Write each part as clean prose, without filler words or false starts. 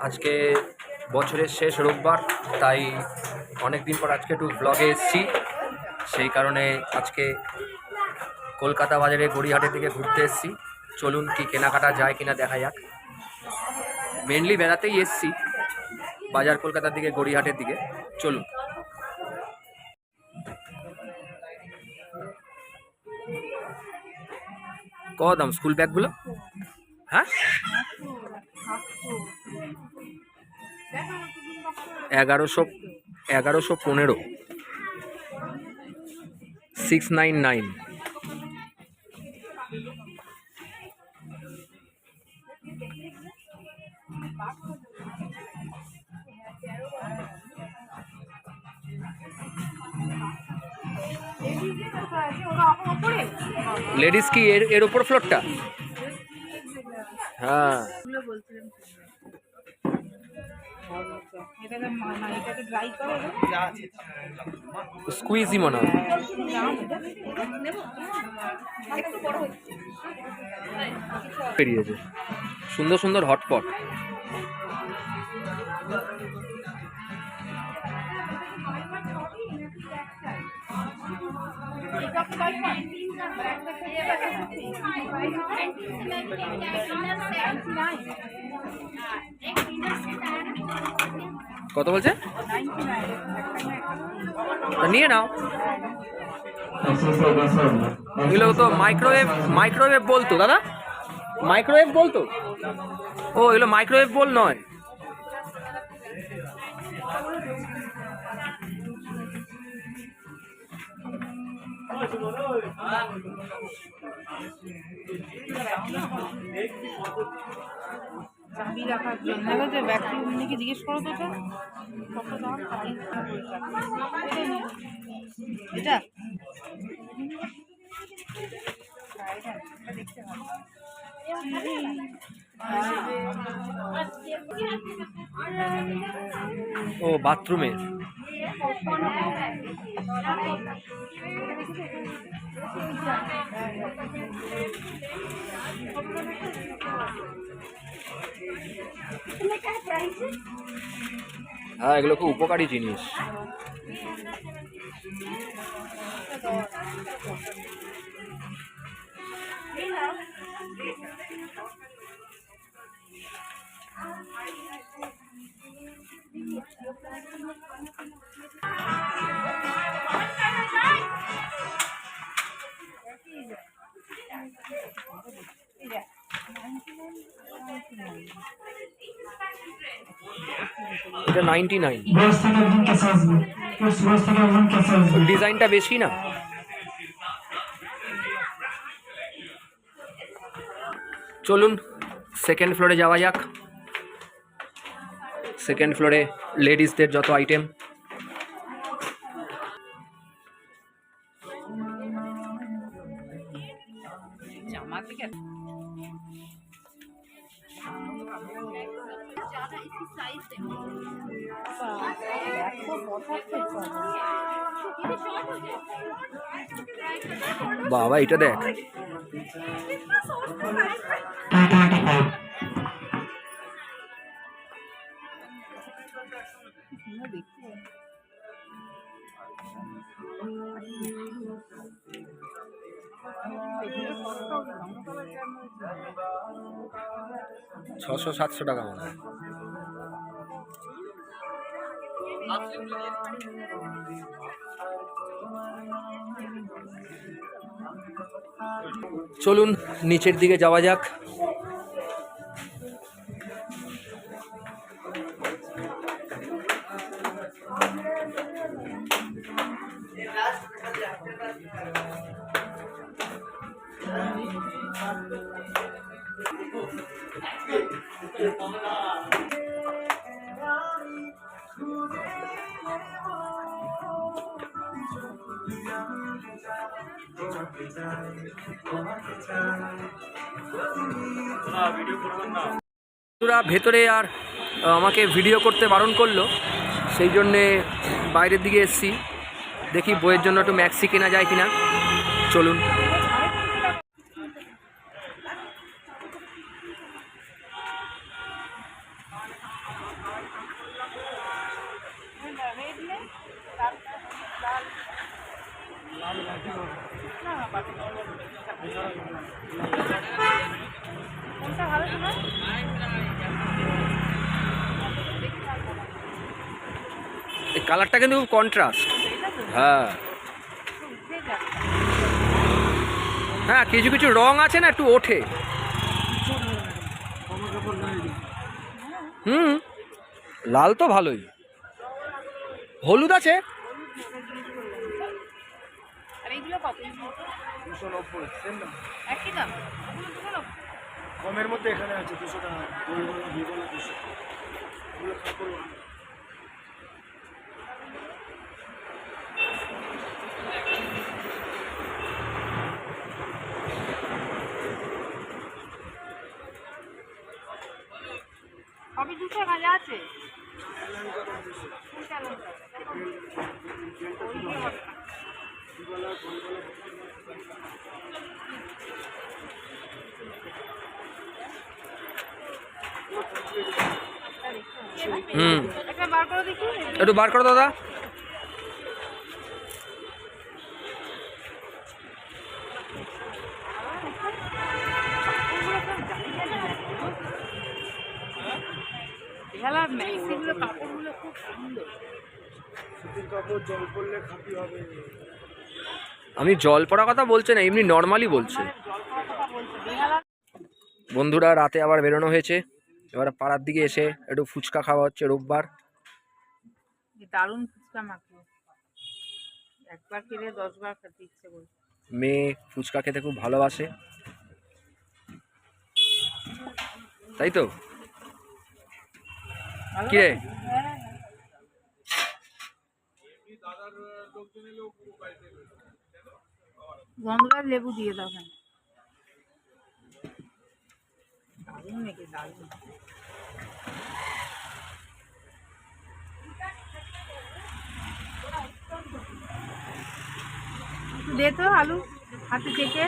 আজকে বছরের শেষ রোববার, তাই অনেক দিন পর আজকে একটু ব্লগে এসেছি। সেই কারণে আজকে কলকাতা বাজারে গড়িয়াহাটের দিকে ঘুরতে এসেছি। চলুন কি কেনাকাটা যায় কিনা দেখা যাক। মেনলি বেড়াতেই এসেছি, বাজার কলকাতার দিকে, গড়িয়াহাটের দিকে। চলুন। কত দাম স্কুল ব্যাগগুলো? হ্যাঁ, 1115, 699। লেডিস কি এর উপর ফ্লোরটা? হ্যাঁ, স্কুইজি মনে হয়। বেরিয়েছে সুন্দর সুন্দর হটপট। কত বলছে? নিয়ে নাও। এগুলো তো মাইক্রোওয়েভ বলতো দাদা, মাইক্রোওয়েভ বলতো। ও, এগুলো মাইক্রোওয়েভ বল নয়। চাবি রাখার জন্য যে ব্যক্তি উনিকে জিজ্ঞেস করো তো কত দাম। এটা দেখতে ভালো। ও, বাথরুমের। হ্যাঁ, এগুলো খুব উপকারী জিনিস। এটা 99। ডিজাইনটা বেশি না? চলুন সেকেন্ড ফ্লোরে যাওয়া যাক। সেকেন্ড ফ্লোরে লেডিসদের যত আইটেম। বাবা, এটা দেখ। $600-700 মনে হয়। চলুন নিচের দিকে যাওয়া যাক। ভেতরে আর আমাকে ভিডিও করতে বারণ করলো, সেই জন্যে বাইরের দিকে এসেছি। দেখি বইয়ের জন্য একটু ম্যাক্সি কেনা যায় কিনা। চলুন। রেড নেই, লাল না বাকি কোনটা ভালো তোমার? এই কালারটা কিন্তু খুব কন্ট্রাস্ট। এটা তো হ্যাঁ উঠে যাচ্ছে। হ্যাঁ, কিছু কিছু রং আছে না একটু ওঠে। হুম, লাল তো ভালোই, হলুদ আছে। আর এইগুলো কত? 290 সেম দাম। একই দাম? ওগুলো 290? কমের মধ্যে এখানে আছে 200 টাকা, গোলগোলা ভিগোলা 200, এগুলো কাপড় ভালো। সবই 200 ভাজা আছে? কোনটা লঙ্কা? ওইগুলো হবে না। ভিগোলা গোলগোলা হুম, একটা বার করে দেখি। একটু বার করো দাদা। বেহালার ম্যাক্সিগুলো কাপড়গুলো খুব সুন্দর। সুতির কাপড় জল পড়লে খাঁটি হবে। আমি জল পড়া কথা বলছে না, এমনি নর্মালি বলছে। জল খাওয়ার কথা বলছে বেহালার। বন্ধুরা রাতে আবার বেরোনো হয়েছে, এবার পাড়ার দিকে এসে একটু ফুচকা খাওয়া হচ্ছে রোববার। দারুণ ফুচকা মাখলো, একবার খেলে 10 বার খেতে ইচ্ছে করছে। মেয়ে ফুচকা খেতে খুব ভালোবাসে, তাই তো ভালো কি রে? লাগে? হ্যাঁ। গন্ধরাজ লেবু দিয়ে দাও। হ্যাঁ দারুণ নাকি, দারুণ। একটু দে তো আলু হাতে চেকে।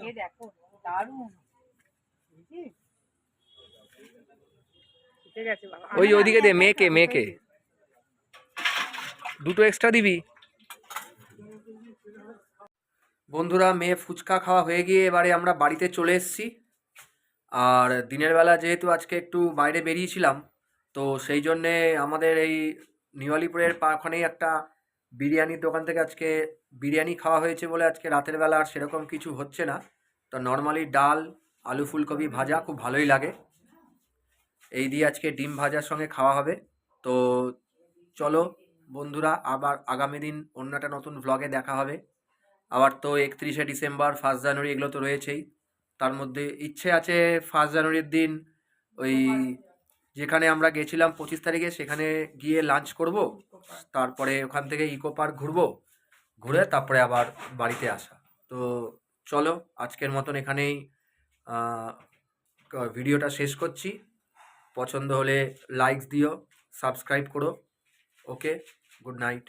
এ দেখো দারুণ, বুঝলি? ঠিক আছে বাবা। ওই ওদিকে দে, মেয়েকে মেয়েকে দুটো এক্সট্রা দিবি। বন্ধুরা মেয়ে ফুচকা খাওয়া হয়ে গিয়ে এবারে আমরা বাড়িতে চলে এসেছি। আর দিনের বেলা যেহেতু আজকে একটু বাইরে বেরিয়েছিলাম, তো সেই জন্যে আমাদের এই নিউ ওখানেই একটা বিরিয়ানির দোকান থেকে আজকে বিরিয়ানি খাওয়া হয়েছে বলে আজকে রাতের বেলা আর সেরকম কিছু হচ্ছে না। তো নর্মালি ডাল, আলু ফুলকপি ভাজা খুব ভালোই লাগে, এই দিয়ে আজকে ডিম ভাজার সঙ্গে খাওয়া হবে। তো চলো বন্ধুরা, আবার আগামী দিন অন্য একটা নতুন ভ্লগে দেখা হবে। আবার তো 31শে ডিসেম্বর, 1 জানুয়ারি এগুলো তো রয়েছেই। তার মধ্যে ইচ্ছে আছে 1 জানুয়ারির দিন ওই যেখানে আমরা গেছিলাম 25 তারিখে সেখানে গিয়ে লাঞ্চ করব, তারপরে ওখান থেকে ইকো পার্ক ঘুরবো, ঘুরে তারপরে আবার বাড়িতে আসা। তো চলো আজকের মতন এখানেই ভিডিওটা শেষ করছি। পছন্দ হলে লাইক দিও, সাবস্ক্রাইব করো। ওকে, গুড নাইট।